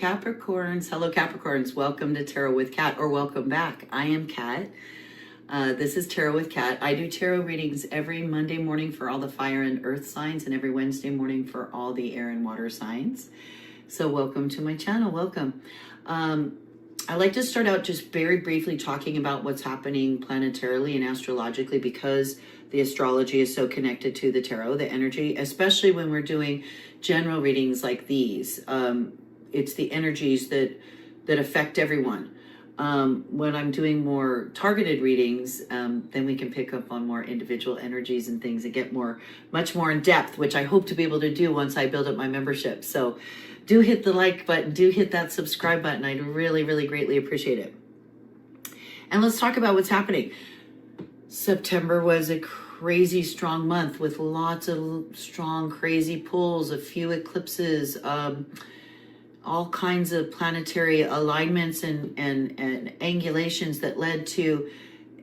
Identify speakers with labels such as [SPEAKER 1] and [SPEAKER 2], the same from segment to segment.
[SPEAKER 1] Capricorns. Hello, Capricorns. Welcome to Tarot with Kat, or welcome back. I am Kat. This is Tarot with Kat. I do tarot readings every Monday morning for all the fire and earth signs and every Wednesday morning for all the air and water signs. So welcome to my channel. Welcome. I like to start out just very briefly talking about what's happening planetarily and astrologically, because the astrology is so connected to the tarot, the energy, especially when we're doing general readings like these. It's the energies that affect everyone. When I'm doing more targeted readings, then we can pick up on more individual energies and things and get much more in depth, which I hope to be able to do once I build up my membership. So do hit the like button, do hit that subscribe button. I'd really, really greatly appreciate it. And let's talk about what's happening. September was a crazy strong month with lots of strong, crazy pulls, a few eclipses, all kinds of planetary alignments and angulations that led to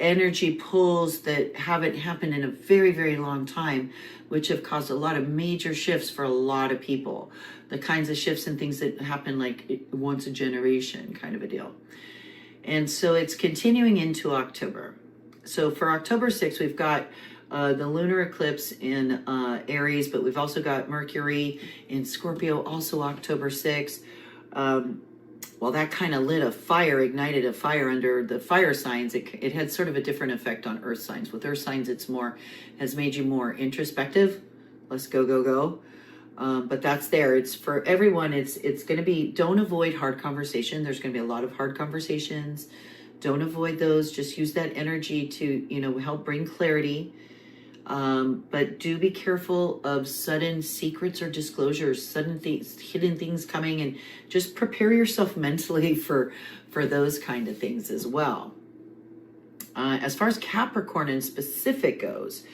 [SPEAKER 1] energy pulls that haven't happened in a very, very long time, which have caused a lot of major shifts for a lot of people. The kinds of shifts and things that happen like once a generation kind of a deal. And so it's continuing into October. So for October 6th, we've got the lunar eclipse in Aries, but we've also got Mercury in Scorpio, also October 6th. Well, that kind of ignited a fire under the fire signs. It had sort of a different effect on earth signs. With earth signs, has made you more introspective. Let's go. But that's there. It's for everyone. It's going to be, don't avoid hard conversation. There's going to be a lot of hard conversations. Don't avoid those. Just use that energy to, help bring clarity. But do be careful of sudden secrets or disclosures, sudden things, hidden things coming, and just prepare yourself mentally for those kind of things as well. As far as Capricorn in specific goes,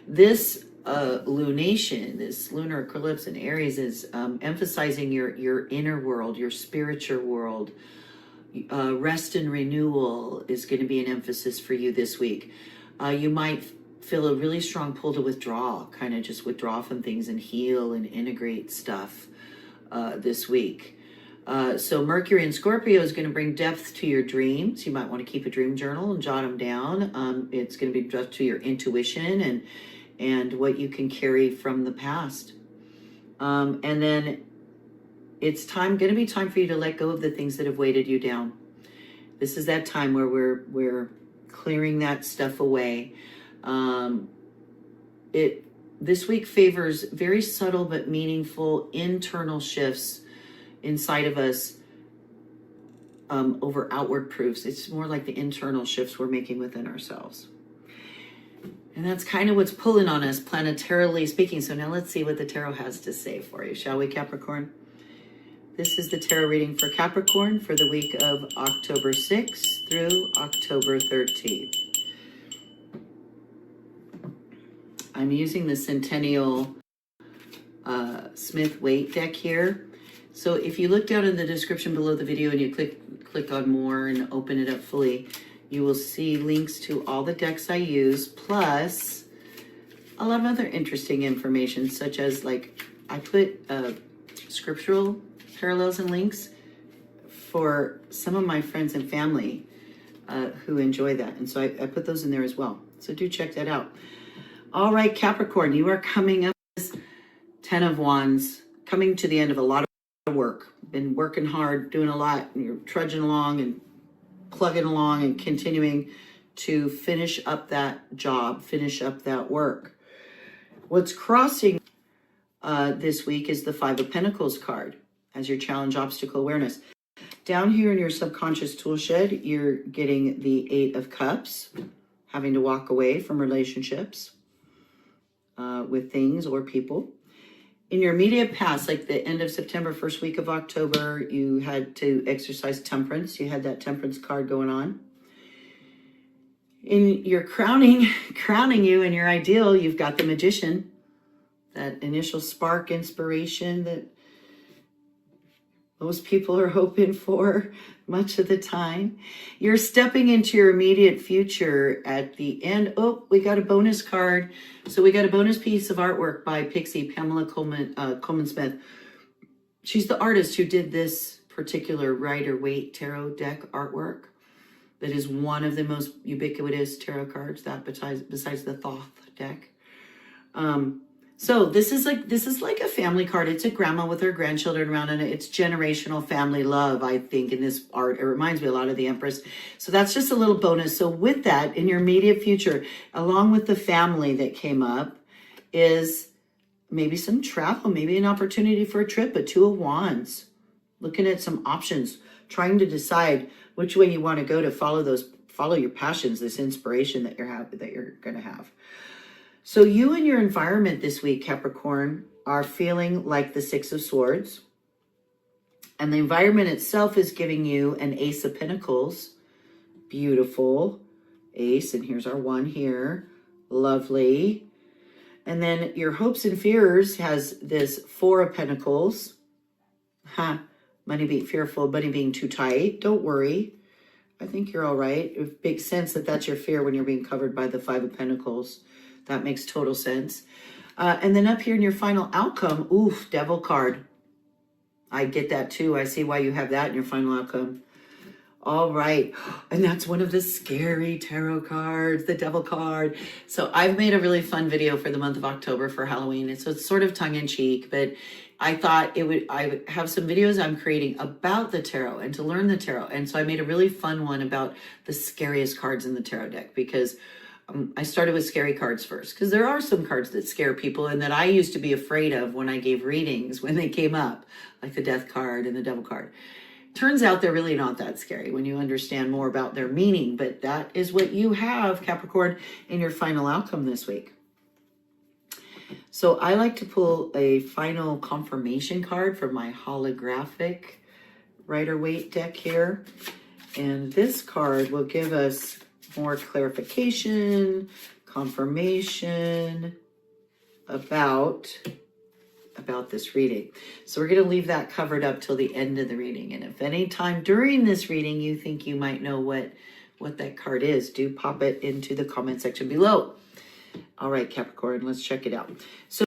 [SPEAKER 1] this lunation, this lunar eclipse in Aries is emphasizing your inner world, your spiritual world. Rest and renewal is going to be an emphasis for you this week. You might feel a really strong pull to withdraw, kind of just withdraw from things and heal and integrate stuff this week. So Mercury in Scorpio is going to bring depth to your dreams. You might want to keep a dream journal and jot them down. It's going to be depth to your intuition and what you can carry from the past. And then it's going to be time for you to let go of the things that have weighted you down. This is that time where we're clearing that stuff away. This week favors very subtle but meaningful internal shifts inside of us over outward proofs. It's more like the internal shifts we're making within ourselves. And that's kind of what's pulling on us planetarily speaking. So now let's see what the tarot has to say for you, shall we, Capricorn? This is the tarot reading for Capricorn for the week of October 6th through October 13th. I'm using the Centennial Smith-Waite deck here. So if you look down in the description below the video and you click on more and open it up fully, you will see links to all the decks I use, plus a lot of other interesting information, such as I put scriptural parallels and links for some of my friends and family who enjoy that. And so I put those in there as well. So do check that out. All right, Capricorn, you are coming up as 10 of Wands, coming to the end of a lot of work. Been working hard, doing a lot, and you're trudging along and plugging along and continuing to finish up that job, finish up that work. What's crossing this week is the Five of Pentacles card as your challenge obstacle awareness. Down here in your subconscious tool shed, you're getting the Eight of Cups, having to walk away from relationships with things or people. In your immediate past, like the end of September, first week of October, you had to exercise temperance. You had that temperance card going on. In your crowning you in your ideal, you've got the Magician, that initial spark inspiration that most people are hoping for much of the time. You're stepping into your immediate future at the end. Oh, we got a bonus card. So we got a bonus piece of artwork by Pamela Coleman Smith. She's the artist who did this particular Rider-Waite tarot deck artwork that is one of the most ubiquitous tarot cards, that besides the Thoth deck. So this is like a family card. It's a grandma with her grandchildren around, and it's generational family love, I think, in this art. It reminds me a lot of the Empress. So that's just a little bonus. So with that, in your immediate future, along with the family that came up, is maybe some travel, maybe an opportunity for a trip, a Two of Wands. Looking at some options, trying to decide which way you want to go to follow your passions, this inspiration that you're going to have. So you and your environment this week, Capricorn, are feeling like the Six of Swords. And the environment itself is giving you an Ace of Pentacles. Beautiful. Ace, and here's our one here. Lovely. And then your hopes and fears has this Four of Pentacles. Money being fearful, money being too tight. Don't worry. I think you're all right. It makes sense that that's your fear when you're being covered by the Five of Pentacles. That makes total sense. And then up here in your final outcome, oof, Devil card. I get that too. I see why you have that in your final outcome. All right. And that's one of the scary tarot cards, the Devil card. So I've made a really fun video for the month of October for Halloween. So it's sort of tongue-in-cheek, but I thought I have some videos I'm creating about the tarot and to learn the tarot. And so I made a really fun one about the scariest cards in the tarot deck, because I started with scary cards first, because there are some cards that scare people and that I used to be afraid of when I gave readings when they came up, like the Death card and the Devil card. Turns out they're really not that scary when you understand more about their meaning, but that is what you have, Capricorn, in your final outcome this week. So I like to pull a final confirmation card from my holographic Rider-Waite deck here. And this card will give us more clarification, confirmation about this reading. So we're going to leave that covered up till the end of the reading. And if any time during this reading you think you might know what that card is, do pop it into the comment section below. All right, Capricorn, let's check it out. So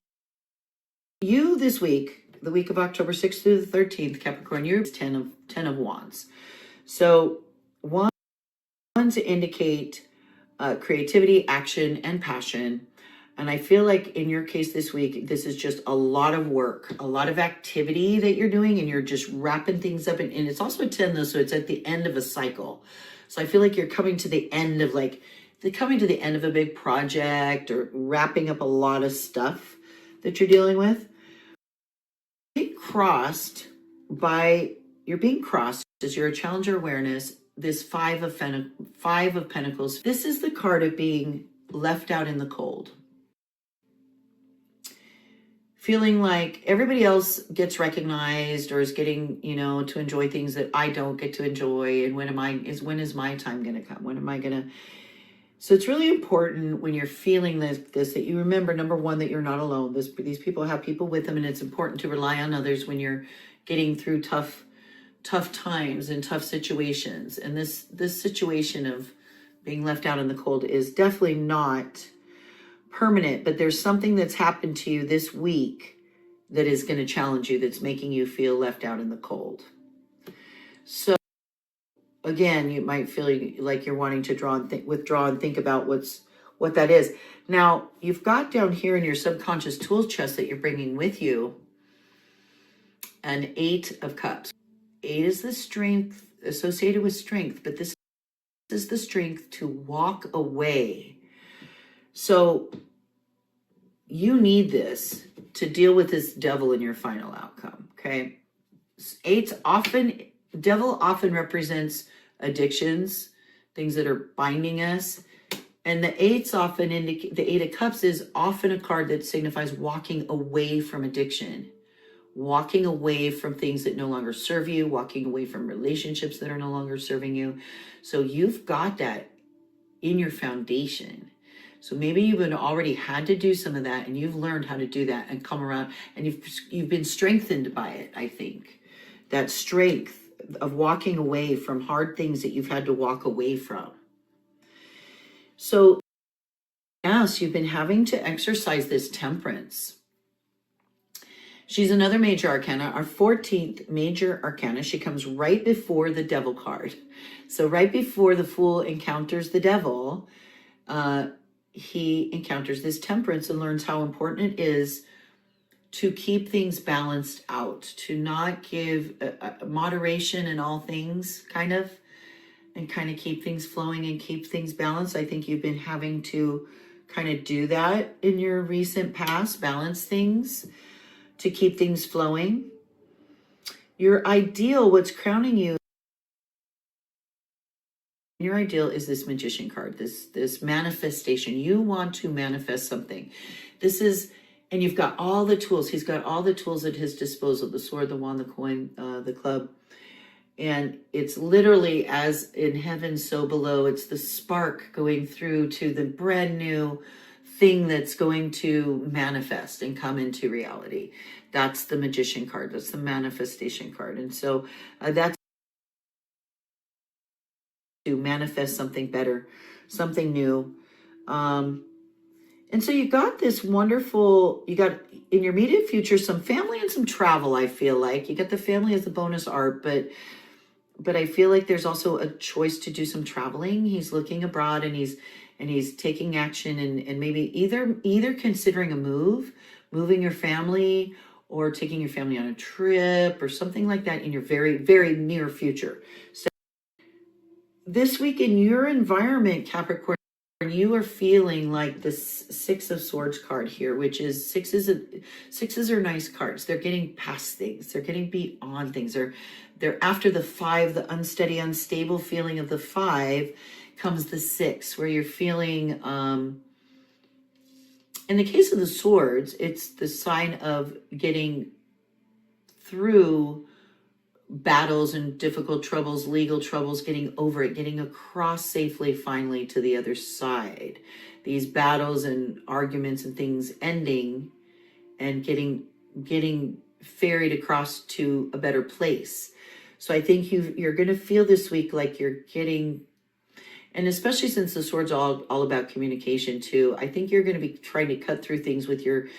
[SPEAKER 1] you this week, the week of October 6th through the 13th, Capricorn, you're 10 of Wands. So Wands indicate creativity, action, and passion. And I feel like in your case this week, this is just a lot of work, a lot of activity that you're doing, and you're just wrapping things up. And it's also a 10 though, so it's at the end of a cycle. So I feel like you're coming to the end of a big project, or wrapping up a lot of stuff that you're dealing with. You're being crossed as you're a challenger awareness. This Five of Pentacles. This is the card of being left out in the cold. Feeling like everybody else gets recognized or is getting, to enjoy things that I don't get to enjoy. And when is my time going to come? So it's really important when you're feeling this that you remember, number one, that you're not alone. These people have people with them, and it's important to rely on others when you're getting through tough times and tough situations. And this situation of being left out in the cold is definitely not permanent, but there's something that's happened to you this week that is going to challenge you, that's making you feel left out in the cold. So again, you might feel like you're wanting to withdraw and think about what that is. Now, you've got down here in your subconscious tool chest that you're bringing with you an Eight of Cups. 8 is the strength associated with strength, but this is the strength to walk away. So you need this to deal with this devil in your final outcome, okay? Devil often represents addictions, things that are binding us. And the eights often indicate, the Eight of Cups is often a card that signifies walking away from addiction, walking away from things that no longer serve you, walking away from relationships that are no longer serving you. So you've got that in your foundation. So maybe you've already had to do some of that, and you've learned how to do that and come around, and you've been strengthened by it, I think. That strength of walking away from hard things that you've had to walk away from. So yes, you've been having to exercise this temperance. She's another major arcana, our 14th major arcana. She comes right before the devil card. So right before the Fool encounters the devil, he encounters this Temperance and learns how important it is to keep things balanced out, to not give moderation in all things, and kind of keep things flowing and keep things balanced. I think you've been having to kind of do that in your recent past, balance things to keep things flowing. Your ideal, what's crowning you, your ideal is this Magician card, this manifestation. You want to manifest something. This is, and you've got all the tools. He's got all the tools at his disposal: the sword, the wand, the coin, the club. And it's literally as in heaven, so below. It's the spark going through to the brand new thing that's going to manifest and come into reality. That's the Magician card. That's the manifestation card. And so that's to manifest something better, something new. And so you got this wonderful, you got in your immediate future some family and some travel. I feel like you got the family as the bonus art, but I feel like there's also a choice to do some traveling. He's looking abroad and he's taking action and maybe either considering a moving your family, or taking your family on a trip or something like that in your very, very near future. So this week in your environment, Capricorn, you are feeling like this Six of Swords card here, which is sixes are nice cards. They're getting past things. They're getting beyond things. They're after the 5, the unsteady, unstable feeling of the 5 comes the 6, where you're feeling, in the case of the swords, it's the sign of getting through battles and difficult troubles, legal troubles, getting over it, getting across safely finally to the other side. These battles and arguments and things ending and getting ferried across to a better place. So I think you're going to feel this week like you're getting, and especially since the sword's all about communication too, I think you're going to be trying to cut through things with your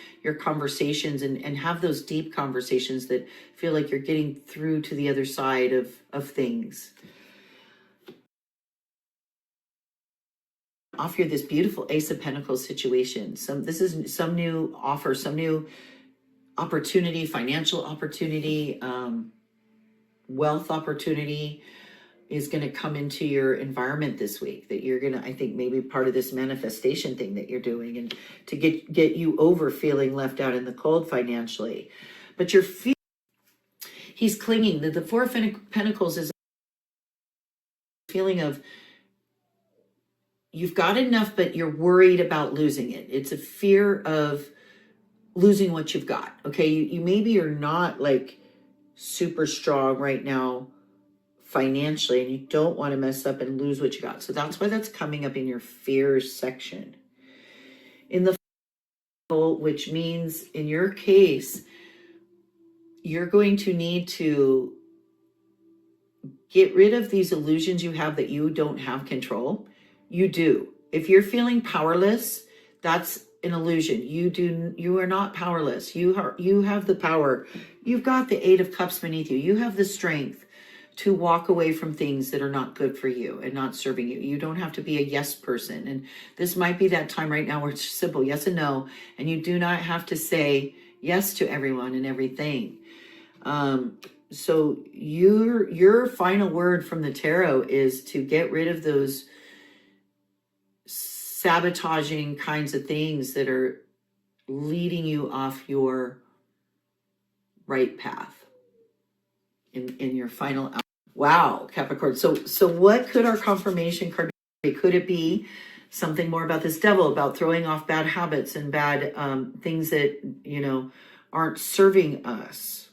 [SPEAKER 1] conversations and have those deep conversations that feel like you're getting through to the other side of things. Offer you this beautiful Ace of Pentacles situation. This is some new offer, some new opportunity, financial opportunity, wealth opportunity is going to come into your environment this week, that you're going to, I think, maybe part of this manifestation thing that you're doing, and to get you over feeling left out in the cold financially. But he's clinging. The Four of Pentacles is a feeling of you've got enough, but you're worried about losing it. It's a fear of losing what you've got. Okay, you maybe are not like super strong right now financially, and you don't want to mess up and lose what you got. So that's why that's coming up in your fears section. In the which means in your case, you're going to need to get rid of these illusions you have that you don't have control. You do. If you're feeling powerless, that's an illusion. You are not powerless. You have the power. You've got the 8 of Cups beneath you. You have the strength to walk away from things that are not good for you and not serving you. You don't have to be a yes person. And this might be that time right now where it's simple, yes and no. And you do not have to say yes to everyone and everything. So your final word from the tarot is to get rid of those sabotaging kinds of things that are leading you off your right path in your final. Wow, Capricorn. So what could our confirmation card be? Could it be something more about this devil, about throwing off bad habits and bad things that, aren't serving us?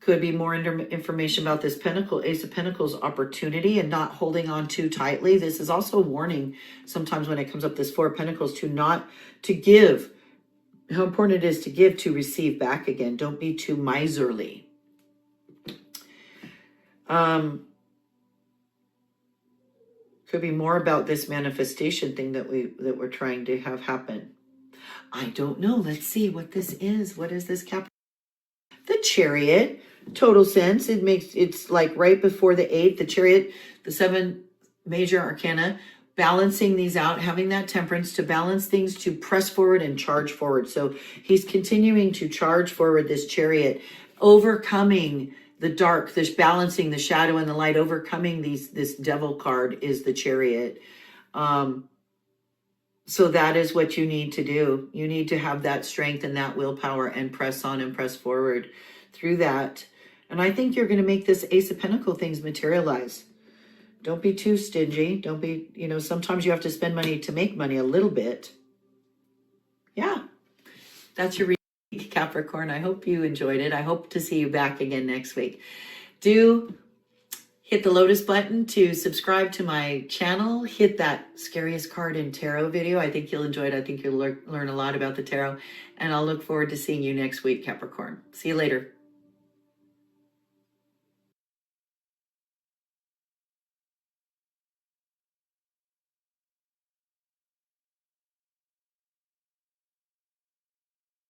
[SPEAKER 1] Could be more information about this Ace of Pentacles opportunity and not holding on too tightly. This is also a warning sometimes when it comes up, this Four of Pentacles, to give. How important it is to give, to receive back again. Don't be too miserly. Could be more about this manifestation thing that we're trying to have happen. I don't know. Let's see what this is. What is this Capricorn? Chariot. Total sense. It's like right before the 8th, the Chariot, the 7 major arcana, balancing these out, having that temperance to balance things, to press forward and charge forward. So he's continuing to charge forward, this Chariot, overcoming the dark, this balancing the shadow and the light, overcoming this devil card is the Chariot. So that is what you need to do. You need to have that strength and that willpower and press on and press forward through that. And I think you're going to make this Ace of Pentacles things materialize. Don't be too stingy. Don't be, sometimes you have to spend money to make money a little bit. Yeah, that's your reading, Capricorn. I hope you enjoyed it. I hope to see you back again next week. Do hit the Lotus button to subscribe to my channel. Hit that Scariest Card in Tarot video. I think you'll enjoy it. I think you'll learn a lot about the tarot. And I'll look forward to seeing you next week, Capricorn. See you later.